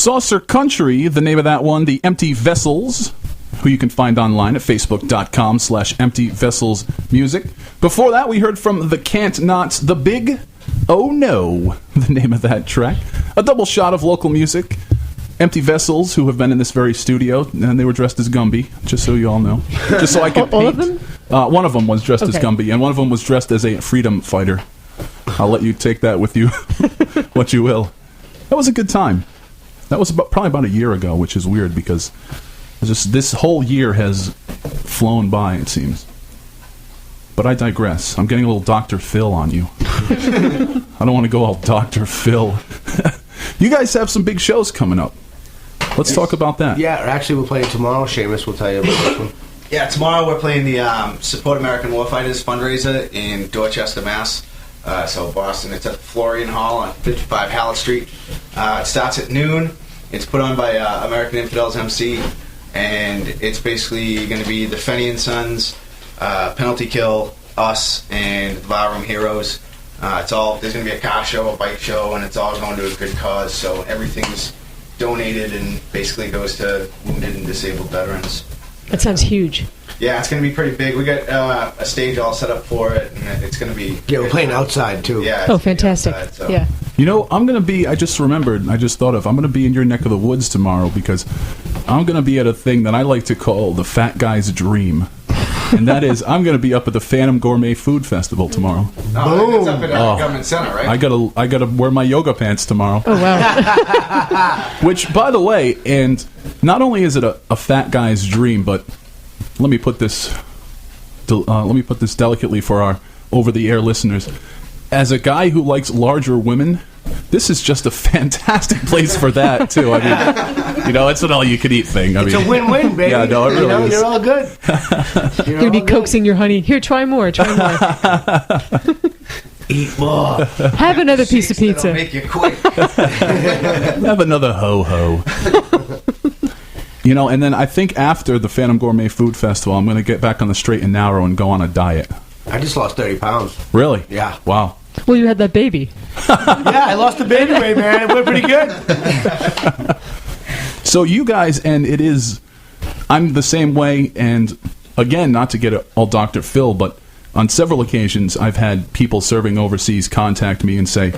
Saucer Country, the name of that one, the Empty Vessels, who you can find online at facebook.com/emptyvesselsmusic. Before that, we heard from the Can't Nots, The Big Oh No, the name of that track. A double shot of local music. Empty Vessels, who have been in this very studio, and they were dressed as Gumby, just so you all know. Just so I can all of them? One of them was dressed as Gumby, and one of them was dressed as a freedom fighter. I'll let you take that with you, what you will. That was a good time. That was probably about a year ago, which is weird because this whole year has flown by, it seems. But I digress. I'm getting a little Dr. Phil on you. I don't want to go all Dr. Phil. You guys have some big shows coming up. Let's talk about that. Yeah, actually we're playing tomorrow. Seamus will tell you about this one. Yeah, tomorrow we're playing the Support American Warfighters fundraiser in Dorchester, Mass. So Boston, it's at Florian Hall on 55 Hallett Street. It starts at noon. It's put on by American Infidels MC, and it's basically going to be the Fenny and Sons, Penalty Kill, us, and the Barroom Heroes. There's going to be a car show, a bike show, and it's all going to a good cause. So everything's donated and basically goes to wounded and disabled veterans. That sounds huge. Yeah, it's going to be pretty big. We got a stage all set up for it, and it's going to be... Yeah, we're playing outside, too. Yeah. Oh, fantastic. Outside, so. Yeah. You know, I'm going to be... I just remembered, I'm going to be in your neck of the woods tomorrow because I'm going to be at a thing that I like to call the Fat Guy's Dream. And that is, I'm going to be up at the Phantom Gourmet Food Festival tomorrow. Oh, it's up at Government Center, right? I gotta wear my yoga pants tomorrow. Oh, wow. Which, by the way, and not only is it a fat guy's dream, but let me put this delicately for our over-the-air listeners. As a guy who likes larger women, this is just a fantastic place for that, too. I mean, it's an all-you-can-eat thing. It's a win-win, baby. Yeah, no, it really is. You're all good. You're going to be coaxing your honey. Here, try more. Eat more. Have another piece of pizza. That'll make you quick. Have another ho-ho. And then I think after the Phantom Gourmet Food Festival, I'm going to get back on the straight and narrow and go on a diet. I just lost 30 pounds. Really? Yeah. Wow. Well, you had that baby. Yeah, I lost the baby weight, man. It went pretty good. So you guys, and I'm the same way, and again, not to get all Dr. Phil, but on several occasions, I've had people serving overseas contact me and say,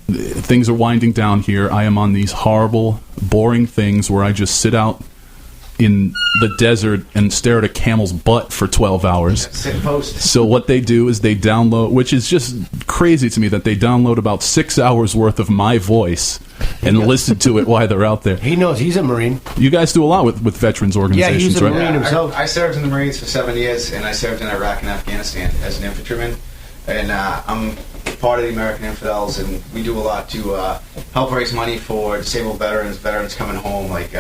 things are winding down here. I am on these horrible, boring things where I just sit out in the desert and stare at a camel's butt for 12 hours. Sit post. So what they do is they download, which is just crazy to me, that they download about 6 hours worth of my voice and listen to it while they're out there. He knows. He's a Marine. You guys do a lot with veterans organizations, yeah, he's a right? Marine himself. I served in the Marines for 7 years, and I served in Iraq and Afghanistan as an infantryman. And I'm part of the American Infidels, and we do a lot to help raise money for disabled veterans coming home. Like,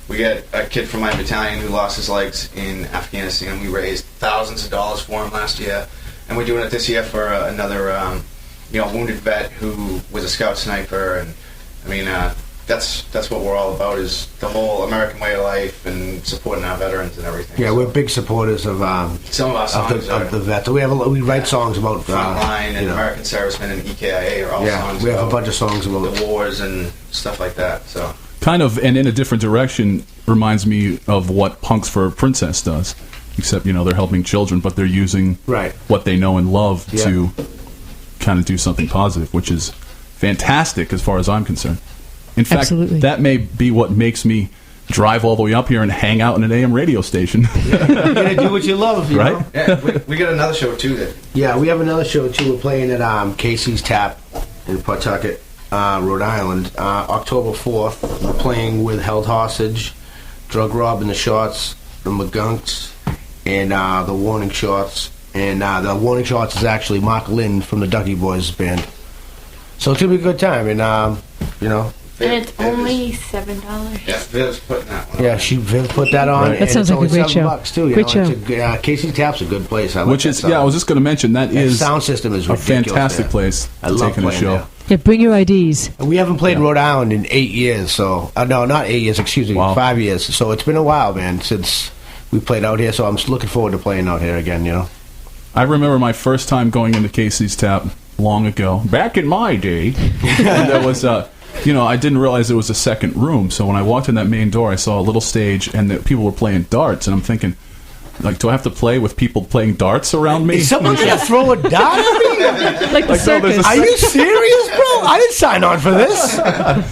we got a kid from my battalion who lost his legs in Afghanistan. We raised thousands of dollars for him last year, and we're doing it this year for another wounded vet who was a scout sniper. And I mean, that's what we're all about, is the whole American way of life and supporting our veterans and everything. Yeah, we're big supporters of some of our songs of the vets. We write songs about Frontline and American Servicemen and EKIA are all songs. We have a bunch of songs about the wars and stuff like that. So kind of, and in a different direction, reminds me of what Punks for a Princess does. Except, they're helping children, but they're using what they know and love to kind of do something positive, which is fantastic as far as I'm concerned. In fact, that may be what makes me drive all the way up here and hang out in an AM radio station. You gotta do what you love, right? know? Yeah, we got another show too. Yeah, we have another show too. We're playing at Casey's Tap in Pawtucket, Rhode Island, October 4th. We're playing with Held Hostage, Drug Rob and the Shots, the McGunks, and the Warning Shots. And the Warning Shots is actually Mark Lynn from the Ducky Boys band. So it's gonna be a good time, and And it's only $7. Yeah, Viv's putting that one on. Yeah, Viv put that on. That sounds like a great show. $7 too. Great show. Casey Tap's a good place. I like I was just going to mention that is sound system is a fantastic there. place I to love take in a show. there. Yeah, bring your IDs. We haven't played in Rhode Island in 8 years, so no, not 8 years. Excuse me, 5 years. So it's been a while, man, since we played out here. So I'm just looking forward to playing out here again. I remember my first time going into Casey's Tap long ago, back in my day. There was you know, I didn't realize it was a second room. So when I walked in that main door, I saw a little stage and that people were playing darts. And I'm thinking, like, do I have to play with people playing darts around me? Is someone going to throw a dart at me? Like the circus. Are you serious, bro? I didn't sign on for this.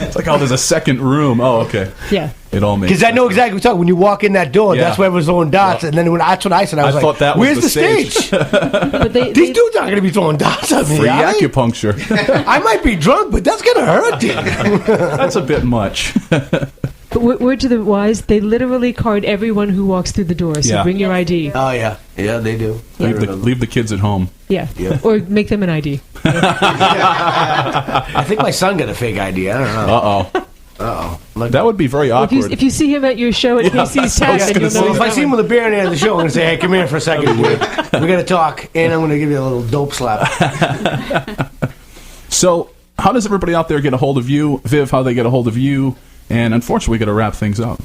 It's like, oh, there's a second room. Oh, okay. Yeah. It all makes Because I know exactly what you're talking. When you walk in that door, Yeah. that's where everyone's throwing darts. And then that's what I said. I was like, thought that was where's the the stage." But These dudes aren't going to be throwing darts at me. free are they? acupuncture. I might be drunk, but that's going to hurt you. That's a bit much. But word to the wise, they literally card everyone who walks through the door. So Yeah. bring your ID. Oh, yeah. Yeah, they do. Leave the kids at home. Yeah. Yeah. Or make them an ID. I think my son got a fake ID. I don't know. Uh-oh. Uh-oh. That would be very awkward. If you see him at your show at Casey's Tap, then you'll know Well, he's if I see him coming. with a beer in the end of the show, I'm going to say, hey, come here for a second. We're going to talk, and I'm going to give you a little dope slap. So, how does everybody out there get a hold of you? Viv, how they get a hold of you? And unfortunately, we got to wrap things up.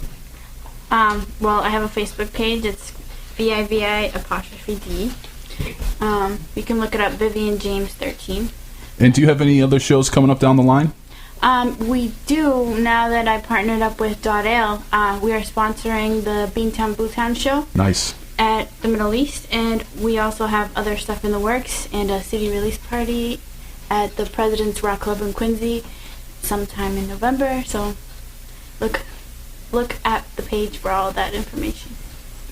Well, I have a Facebook page. It's VIVI''D. You can look it up, Vivian James 13. And do you have any other shows coming up down the line? We do, now that I partnered up with .ale. We are sponsoring the Beantown Bootown show Nice. at the Middle East, and we also have other stuff in the works and a CD release party at the President's Rock Club in Quincy sometime in November. So look at the page for all that information.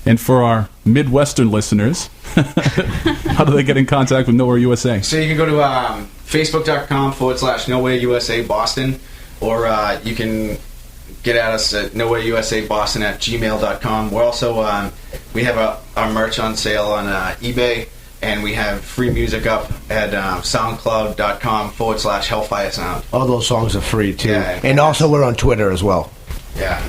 And for our Midwestern listeners, how do they get in contact with Nowhere USA? So you can go to facebook.com/NowhereUSA Boston, or you can get at us at NowhereUSABoston@gmail.com. We're also we have our merch on sale on eBay, and we have free music up at SoundCloud.com/Hellfire Sound. All those songs are free, too. Yeah. And also, we're on Twitter as well. Yeah.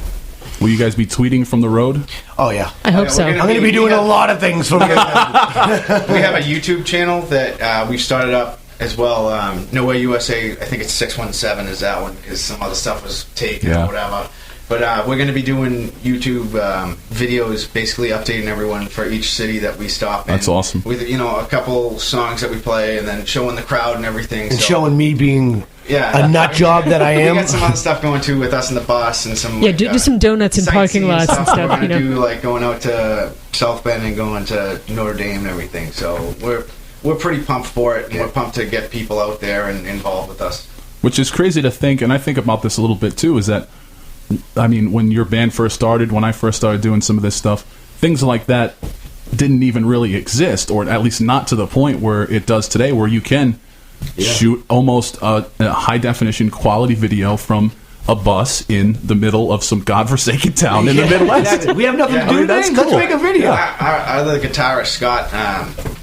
Will you guys be tweeting from the road? Oh, yeah. I hope we're so. gonna I'm going to be doing a lot of things from here. We have a YouTube channel that we've started up as well. Nowhere USA, I think it's 617 is that one, because some other stuff was taken Yeah. or whatever. But we're going to be doing YouTube videos, basically updating everyone for each city that we stop in. That's awesome. With a couple songs that we play, and then showing the crowd and everything. And showing me being Yeah. a nut job that I We am. got some other stuff going too with us in the bus and some. Yeah, do some donuts in parking sightseeing lots and We're stuff, gonna you know. do like going out to South Bend and going to Notre Dame and everything. So we're pretty pumped for it, and we're pumped to get people out there and involved with us. Which is crazy to think, and I think about this a little bit too, is that, I mean, when your band first started, when I first started doing some of this stuff, things like that didn't even really exist, or at least not to the point where it does today, where you can shoot almost a high-definition quality video from a bus in the middle of some godforsaken town in the Midwest. Exactly. We have nothing to do today. that's Let's cool. make a video. Our other guitarist Scott,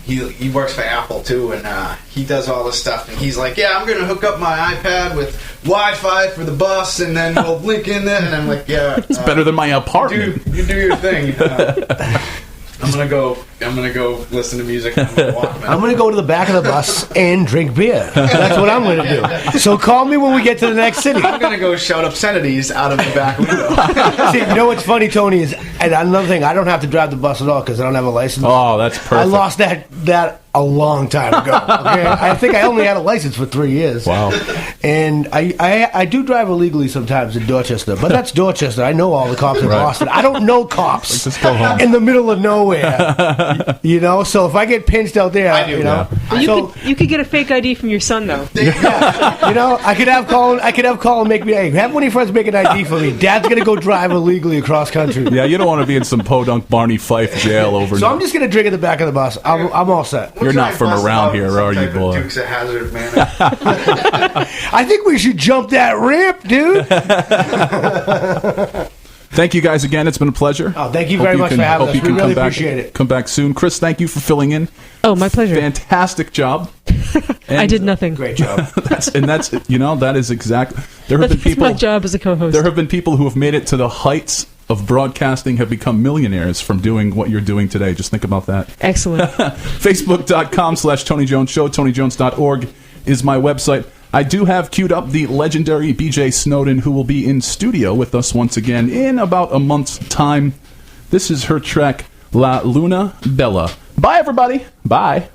he works for Apple too, and he does all this stuff. And he's like, "Yeah, I'm gonna hook up my iPad with Wi-Fi for the bus, and then we'll link in there." And I'm like, "Yeah, It's better than my apartment. you do your thing." I'm gonna go listen to music on my Walkman. I'm going to go to the back of the bus and drink beer. That's what I'm going to do. So call me when we get to the next city. I'm gonna go shout obscenities out of the back window. See, you know what's funny, Tony, is, and another thing, I don't have to drive the bus at all because I don't have a license. Oh, that's perfect. I lost that a long time ago. Okay? I think I only had a license for 3 years. Wow. And I do drive illegally sometimes in Dorchester, but that's Dorchester. I know all the cops in Right. Boston. I don't know cops Just go home. in the middle of nowhere. You know, so if I get pinched out there, I do. you know, You could get a fake ID from your son, though. you know, I could have Colin make me. Hey, have one of your friends make an ID for me. Dad's gonna go drive illegally across country. Yeah, you don't want to be in some podunk Barney Fife jail overnight. So I'm just gonna drink at the back of the bus. I'm all set. You're not from around here, are you, boy? Dukes of Hazzard, man. I think we should jump that ramp, dude. Thank you guys again. It's been a pleasure. Oh, thank you very much for having us. We really appreciate it. Come back soon. Chris, thank you for filling in. Oh, my pleasure. Fantastic job. I did nothing. Great job. That is exact. There have been That's people. my job as a co-host. There have been people who have made it to the heights of broadcasting, have become millionaires from doing what you're doing today. Just think about that. Excellent. Facebook.com/Tony Jones Show. TonyJones.org is my website. I do have queued up the legendary BJ Snowden, who will be in studio with us once again in about a month's time. This is her track, La Luna Bella. Bye, everybody. Bye.